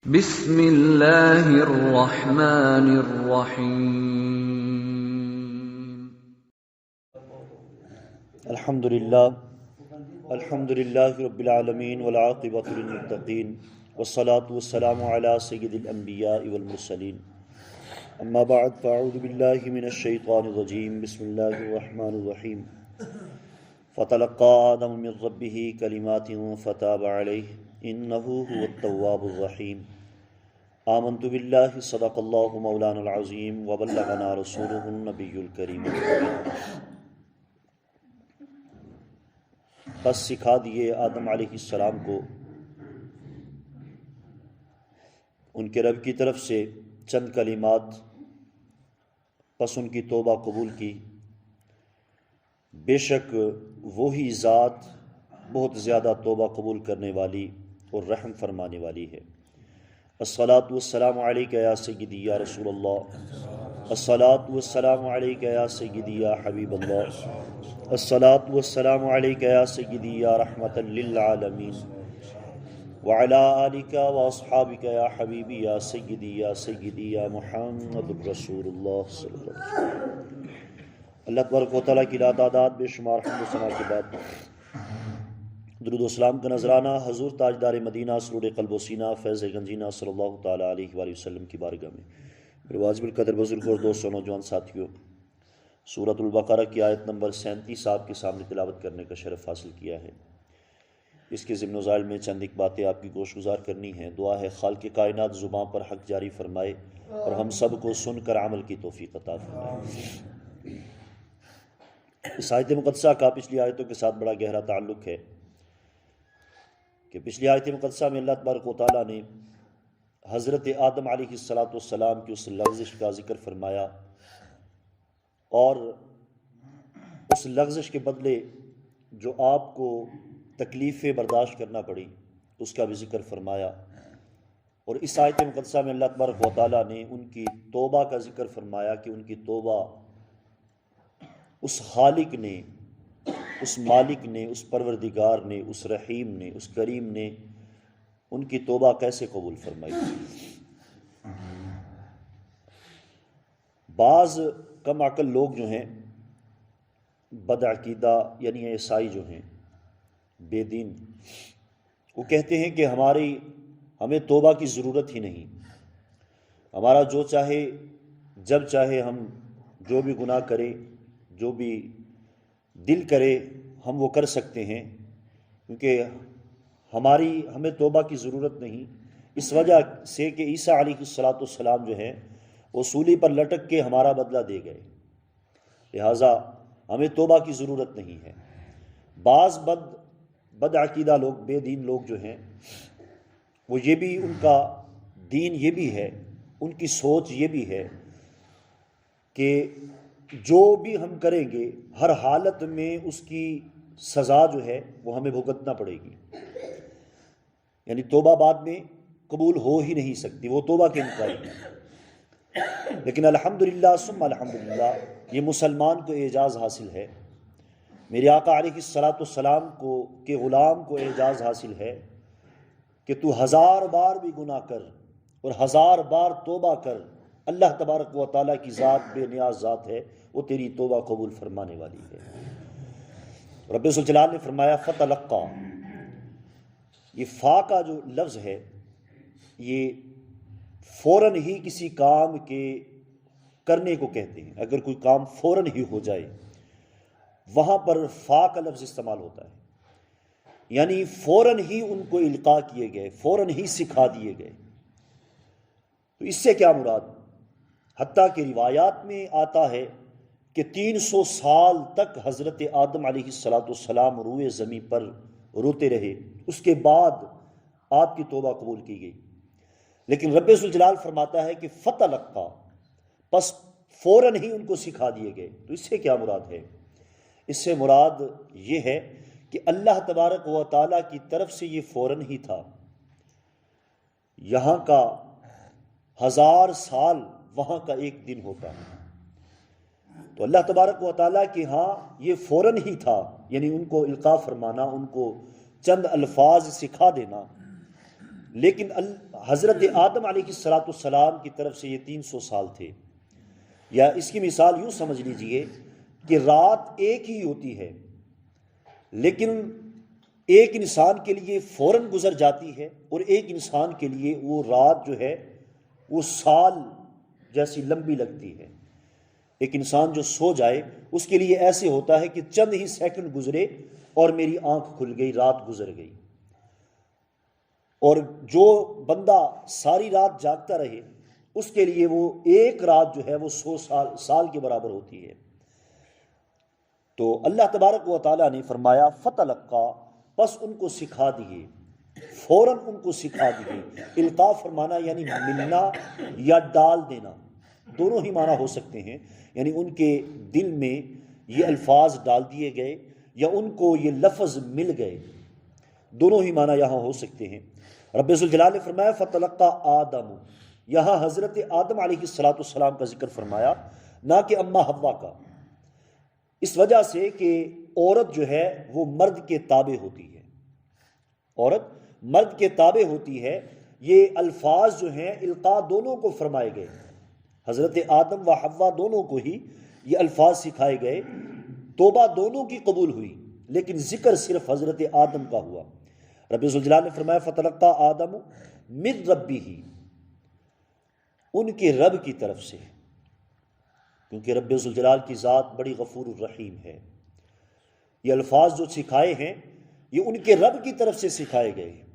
بسم اللہ الرحمن الرحیم۔ الحمدللہ رب العالمین والعاقبۃ للمتقین والصلاة والسلام علی سید الانبیاء والمرسلین، اما بعد فاعوذ باللہ من الشیطان الرجیم، بسم اللہ الرحمن الرحیم۔ فتلقى آدم من ربہ کلمات فتاب علیہ انہ هو التواب الرحیم۔ آمنت باللہ صدق اللہ مولانا العظیم وبلغنا رسولہ النبی الکریم۔ بس سکھا دیے آدم علیہ السلام کو ان کے رب کی طرف سے چند کلمات، پس ان کی توبہ قبول کی۔ بے شک وہی ذات بہت زیادہ توبہ قبول کرنے والی اور رحم فرمانے والی ہے۔ الصلاۃ والسلام علیک یا سیدی یا رسول اللہ، الصلاۃ والسلام علیک یا سیدی یا حبیب اللہ، الصلاۃ والسلام علیک یا سیدی یا رحمۃ للعالمین، وعلی آلک واصحابک یا حبیبی یا سیدی یا محمد رسول اللہ صلی اللہ علیہ وسلم۔ اللہ تبارک و تعالیٰ کی لا تعداد بے شمار حمد و ثنا کے بعد درود و سلام کا نذرانہ حضور تاجدار مدینہ سرور قلب و سینہ فیض گنجینہ صلی اللہ تعالیٰ علیہ وآلہ وسلم کی بارگاہ میں میرے واجب القدر بزرگ اور دوستوں نوجوان ساتھیوں، سورۃ البقرہ کی آیت نمبر 37 آپ کے سامنے تلاوت کرنے کا شرف حاصل کیا ہے۔ اس کے ضمن و ذیل میں چند ایک باتیں آپ کی گوش گزار کرنی ہیں۔ دعا ہے خالق کائنات زباں پر حق جاری فرمائے اور ہم سب کو سن کر عمل کی توفیق عطا فرمائے۔ اس آیت مقدسہ کا پچھلی آیتوں کے ساتھ بڑا گہرا تعلق ہے کہ پچھلی آیت مقدسہ میں اللہ تبارک و تعالیٰ نے حضرت آدم علیہ السلام کی اس لغزش کا ذکر فرمایا، اور اس لغزش کے بدلے جو آپ کو تکلیفیں برداشت کرنا پڑی اس کا بھی ذکر فرمایا۔ اور اس آیت مقدسہ میں اللہ تبارک و تعالیٰ نے ان کی توبہ کا ذکر فرمایا کہ ان کی توبہ اس خالق نے، اس مالک نے، اس پروردگار نے، اس رحیم نے، اس کریم نے ان کی توبہ کیسے قبول فرمائی۔ بعض کم عقل لوگ جو ہیں، بدعقیدہ یعنی عیسائی جو ہیں، بے دین، وہ کہتے ہیں کہ ہمیں توبہ کی ضرورت ہی نہیں، ہمارا جو چاہے جب چاہے ہم جو بھی گناہ کریں، جو بھی دل کرے ہم وہ کر سکتے ہیں، کیونکہ ہمیں توبہ کی ضرورت نہیں، اس وجہ سے کہ عیسیٰ علیہ السلام جو ہیں وہ صلیب پر لٹک کے ہمارا بدلہ دے گئے، لہٰذا ہمیں توبہ کی ضرورت نہیں ہے۔ بعض بد عقیدہ لوگ، بے دین لوگ جو ہیں، وہ یہ بھی، ان کا دین یہ بھی ہے، ان کی سوچ یہ بھی ہے کہ جو بھی ہم کریں گے ہر حالت میں اس کی سزا جو ہے وہ ہمیں بھگتنا پڑے گی، یعنی توبہ بعد میں قبول ہو ہی نہیں سکتی، وہ توبہ کے انکاری ہے۔ لیکن الحمدللہ ثم الحمدللہ یہ مسلمان کو اعجاز حاصل ہے، میرے آقا علیہ السلام کے غلام کو اعجاز حاصل ہے کہ تو 1000 بار بھی گناہ کر اور 1000 بار توبہ کر، اللہ تبارک و تعالیٰ کی ذات بے نیاز ذات ہے، وہ تیری توبہ قبول فرمانے والی ہے۔ رب ذوالجلال نے فرمایا فتلقى، یہ فا کا جو لفظ ہے یہ فوراً ہی کسی کام کے کرنے کو کہتے ہیں۔ اگر کوئی کام فوراً ہی ہو جائے وہاں پر فا کا لفظ استعمال ہوتا ہے، یعنی فوراً ہی ان کو القاء کیے گئے، فوراً ہی سکھا دیے گئے۔ تو اس سے کیا مراد؟ حتیٰ کہ روایات میں آتا ہے کہ 300 سال تک حضرت آدم علیہ السلام روئے زمین پر روتے رہے، اس کے بعد آپ کی توبہ قبول کی گئی۔ لیکن رب ذوالجلال فرماتا ہے کہ فتلقى، پس فوراً ہی ان کو سکھا دیے گئے۔ تو اس سے کیا مراد ہے؟ اس سے مراد یہ ہے کہ اللہ تبارک و تعالیٰ کی طرف سے یہ فوراً ہی تھا، یہاں کا 1000 سال وہاں کا ایک دن ہوتا ہے۔ تو اللہ تبارک و تعالیٰ کے ہاں یہ فوراً ہی تھا، یعنی ان کو القاء فرمانا، ان کو چند الفاظ سکھا دینا، لیکن حضرت آدم علیہ السلام کی طرف سے یہ 300 سال تھے. یا اس کی مثال یوں سمجھ لیجئے کہ رات ایک ہی ہوتی ہے لیکن ایک انسان کے لیے فوراً گزر جاتی ہے اور ایک انسان کے لیے وہ رات جو ہے وہ سال جیسی لمبی لگتی ہے. ایک انسان جو سو جائے اس کے لیے ایسے ہوتا ہے کہ چند ہی سیکنڈ گزرے اور میری آنکھ کھل گئی، رات گزر گئی. اور جو بندہ ساری رات جاگتا رہے اس کے لیے وہ ایک رات جو ہے وہ 100 سال کے برابر ہوتی ہے. تو اللہ تبارک و تعالیٰ نے فرمایا فتلقا، پس ان کو سکھا دیے، فوراً ان کو سکھا دیے. القاء فرمانا یعنی ملنا یا ڈال دینا، دونوں ہی معنی ہو سکتے ہیں. یعنی ان کے دل میں یہ الفاظ ڈال دیے گئے یا ان کو یہ لفظ مل گئے، دونوں ہی معنی یہاں ہو سکتے ہیں. رب ذوالجلال نے فرمایا فتلقا آدم، یہاں حضرت آدم علیہ السلام کا ذکر فرمایا، نہ کہ اما حوا کا، اس وجہ سے کہ عورت جو ہے وہ مرد کے تابع ہوتی ہے. عورت مرد کے تابع ہوتی ہے. یہ الفاظ جو ہیں القاء دونوں کو فرمائے گئے، حضرت آدم و حوا دونوں کو ہی یہ الفاظ سکھائے گئے. توبہ دونوں کی قبول ہوئی لیکن ذکر صرف حضرت آدم کا ہوا. رب ذوالجلال نے فرمایا فتلقا آدم من ربہ، ان کے رب کی طرف سے، کیونکہ رب ذوالجلال کی ذات بڑی غفور الرحیم ہے. یہ الفاظ جو سکھائے ہیں یہ ان کے رب کی طرف سے سکھائے گئے ہیں،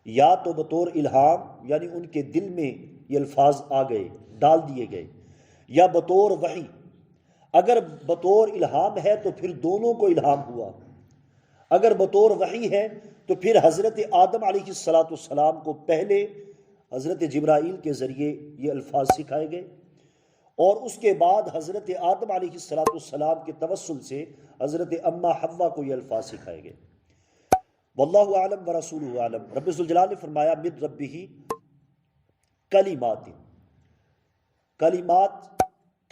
یا تو بطور الہام یعنی ان کے دل میں یہ الفاظ آ گئے، ڈال دیے گئے، یا بطور وحی. اگر بطور الہام ہے تو پھر دونوں کو الہام ہوا، اگر بطور وحی ہے تو پھر حضرت آدم علیہ السلام کو پہلے حضرت جبرائیل کے ذریعے یہ الفاظ سکھائے گئے اور اس کے بعد حضرت آدم علیہ السلام کے توسل سے حضرت اما حوا کو یہ الفاظ سکھائے گئے. واللہ اعلم ورسولہ اعلم. رب ذوالجلال نے فرمایا من ربہ کلمات، کلمات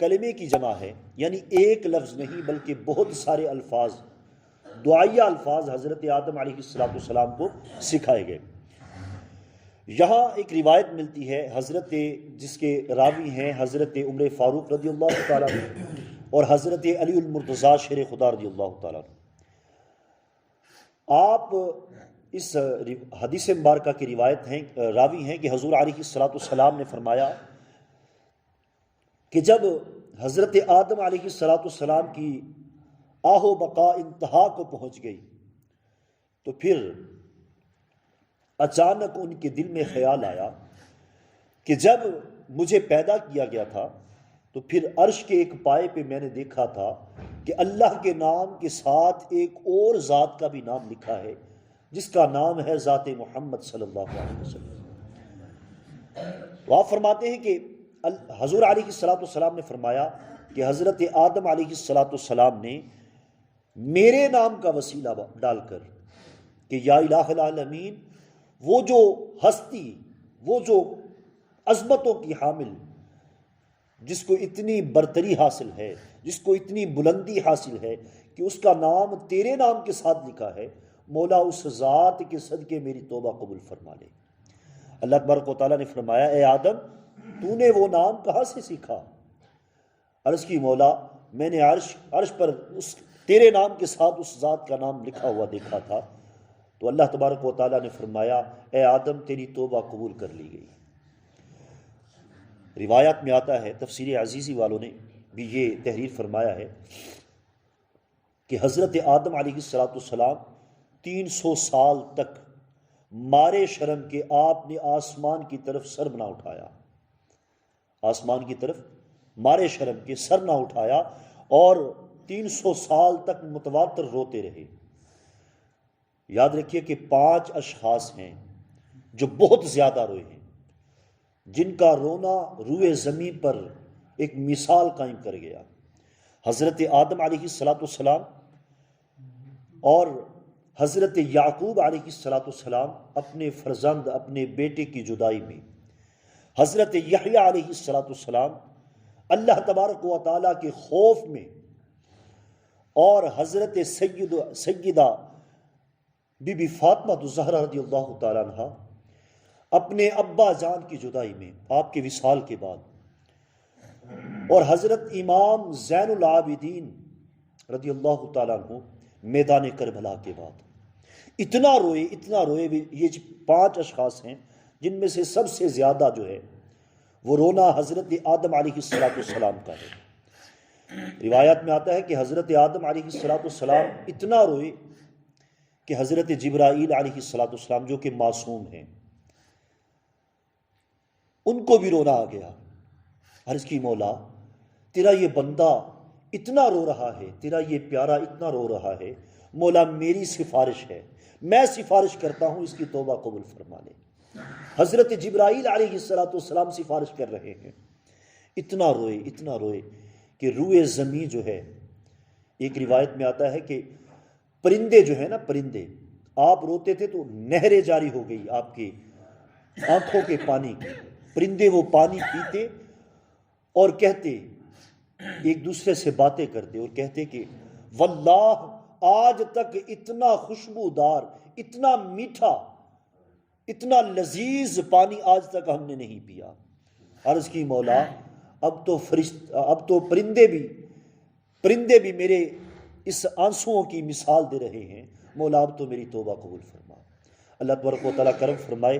کلمے کی جمع ہے، یعنی ایک لفظ نہیں بلکہ بہت سارے الفاظ، دعائیہ الفاظ حضرت آدم علیہ السلام کو سکھائے گئے. یہاں ایک روایت ملتی ہے حضرت جس کے راوی ہیں حضرت عمر فاروق رضی اللہ تعالیٰ عنہ اور حضرت علی المرتضیٰ شیر خدا رضی اللہ تعالیٰ عنہ. آپ اس حدیث مبارکہ کی روایت ہیں، راوی ہیں کہ حضور علیہ السلام نے فرمایا کہ جب حضرت آدم علیہ السلام کی آہ و بقا انتہا کو پہنچ گئی تو پھر اچانک ان کے دل میں خیال آیا کہ جب مجھے پیدا کیا گیا تھا تو پھر عرش کے ایک پائے پہ میں نے دیکھا تھا کہ اللہ کے نام کے ساتھ ایک اور ذات کا بھی نام لکھا ہے جس کا نام ہے ذات محمد صلی اللہ علیہ وسلم. تو آپ فرماتے ہیں کہ حضور علیہ السلام نے فرمایا کہ حضرت آدم علیہ السلام نے میرے نام کا وسیلہ ڈال کر کہ یا الہ العالمین، وہ جو ہستی، وہ جو عظمتوں کی حامل، جس کو اتنی برتری حاصل ہے، جس کو اتنی بلندی حاصل ہے کہ اس کا نام تیرے نام کے ساتھ لکھا ہے، مولا اس ذات کے صدقے میری توبہ قبول فرما لے. اللہ تبارک و تعالیٰ نے فرمایا اے آدم تو نے وہ نام کہاں سے سیکھا؟ عرض کی مولا میں نے عرش پر اس تیرے نام کے ساتھ اس ذات کا نام لکھا ہوا دیکھا تھا. تو اللہ تبارک و تعالیٰ نے فرمایا اے آدم تیری توبہ قبول کر لی گئی. روایات میں آتا ہے، تفسیر عزیزی والوں نے بھی یہ تحریر فرمایا ہے کہ حضرت آدم علیہ السلام 300 سال تک مارے شرم کے آپ نے آسمان کی طرف سر نہ اٹھایا، آسمان کی طرف مارے شرم کے سر نہ اٹھایا اور 300 سال تک متواتر روتے رہے. یاد رکھیے کہ 5 اشخاص ہیں جو بہت زیادہ روئے ہیں، جن کا رونا روئے زمین پر ایک مثال قائم کر گیا. حضرت آدم علیہ السلام اور حضرت یعقوب علیہ السلام اپنے فرزند اپنے بیٹے کی جدائی میں، حضرت یحییٰ علیہ السلام اللہ تبارک و تعالیٰ کے خوف میں، اور حضرت سیدہ بی بی فاطمہ الزہرا رضی اللہ تعالیٰ عنہ اپنے ابا جان کی جدائی میں آپ کے وصال کے بعد، اور حضرت امام زین العابدین رضی اللہ تعالیٰ عنہ میدان کربلا کے بعد اتنا روئے. یہ 5 اشخاص ہیں جن میں سے سب سے زیادہ جو ہے وہ رونا حضرت آدم علیہ السلام کا ہے. روایات میں آتا ہے کہ حضرت آدم علیہ السلام اتنا روئے کہ حضرت جبرائیل علیہ السلام جو کہ معصوم ہیں ان کو بھی رونا آ گیا. عرض کی مولا تیرا یہ بندہ اتنا رو رہا ہے، تیرا یہ پیارا اتنا رو رہا ہے، مولا میری سفارش ہے، میں سفارش کرتا ہوں اس کی توبہ قبول فرما لے. حضرت جبرائیل علیہ السلام سفارش کر رہے ہیں. اتنا روئے کہ روئے زمین جو ہے، ایک روایت میں آتا ہے کہ پرندے جو ہیں نا، پرندے آپ روتے تھے تو نہریں جاری ہو گئی آپ کی آنکھوں کے پانی کی. پرندے وہ پانی پیتے اور کہتے، ایک دوسرے سے باتیں کرتے اور کہتے کہ واللہ آج تک اتنا خوشبودار، اتنا میٹھا، اتنا لذیذ پانی آج تک ہم نے نہیں پیا. عرض کی مولا اب تو پرندے بھی میرے اس آنسوؤں کی مثال دے رہے ہیں، مولا اب تو میری توبہ قبول فرما. اللہ تبارک و تعالیٰ کرم فرمائے،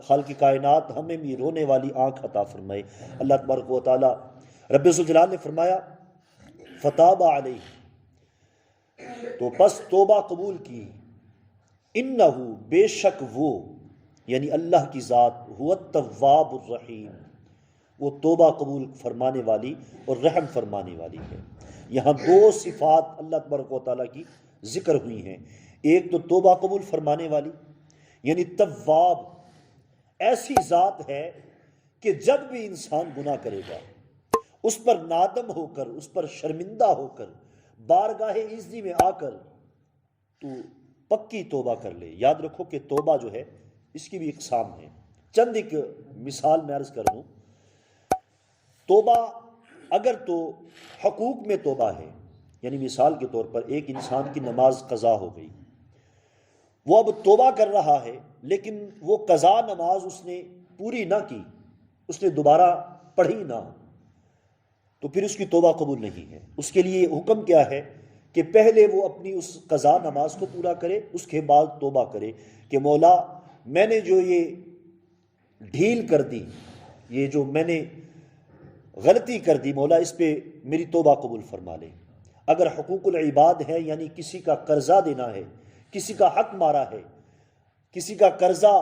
خالق کائنات ہمیں بھی رونے والی آنکھ عطا فرمائے. اللہ تبارک و تعالیٰ رب ذوالجلال نے فرمایا فتاب علیہ، تو پس توبہ قبول کی. انہو بے شک وہ، یعنی اللہ کی ذات، هو التواب الرحیم، وہ توبہ قبول فرمانے والی اور رحم فرمانے والی ہے. یہاں 2 صفات اللہ تبارک و تعالیٰ کی ذکر ہوئی ہیں. ایک تو توبہ قبول فرمانے والی، یعنی تواب ایسی ذات ہے کہ جب بھی انسان گناہ کرے گا اس پر نادم ہو کر، اس پر شرمندہ ہو کر، بارگاہ عزی میں آ کر تو پکی توبہ کر لے. یاد رکھو کہ توبہ جو ہے اس کی بھی اقسام ہے. چند ایک مثال میں عرض کر دوں. توبہ اگر تو حقوق میں توبہ ہے، یعنی مثال کے طور پر ایک انسان کی نماز قضا ہو گئی، وہ اب توبہ کر رہا ہے لیکن وہ قضا نماز اس نے پوری نہ کی، اس نے دوبارہ پڑھی نہ، تو پھر اس کی توبہ قبول نہیں ہے. اس کے لیے حکم کیا ہے کہ پہلے وہ اپنی اس قضا نماز کو پورا کرے، اس کے بعد توبہ کرے کہ مولا میں نے جو یہ ڈھیل کر دی، یہ جو میں نے غلطی کر دی، مولا اس پہ میری توبہ قبول فرما لے. اگر حقوق العباد ہے، یعنی کسی کا قرضہ دینا ہے، کسی کا حق مارا ہے، کسی کا قرضہ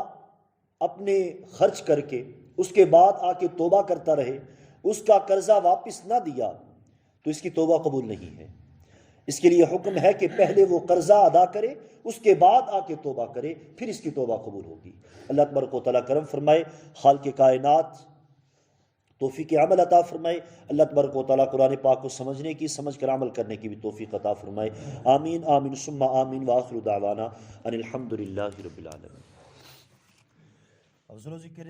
اپنے خرچ کر کے اس کے بعد آ کے توبہ کرتا رہے، اس کا قرضہ واپس نہ دیا تو اس کی توبہ قبول نہیں ہے. اس کے لیے حکم ہے کہ پہلے وہ قرضہ ادا کرے، اس کے بعد آ کے توبہ کرے، پھر اس کی توبہ قبول ہوگی. اللہ تبارک و تعالیٰ کرم فرمائے، خالق کائنات توفیق عمل عطا فرمائے. اللہ تبارک و تعالیٰ قرآن پاک کو سمجھنے کی، سمجھ کر عمل کرنے کی بھی توفیق عطا فرمائے. آمین آمین ثم آمین، وآخر دعوانا ان الحمد للہ رب العالمین. افضل ذکر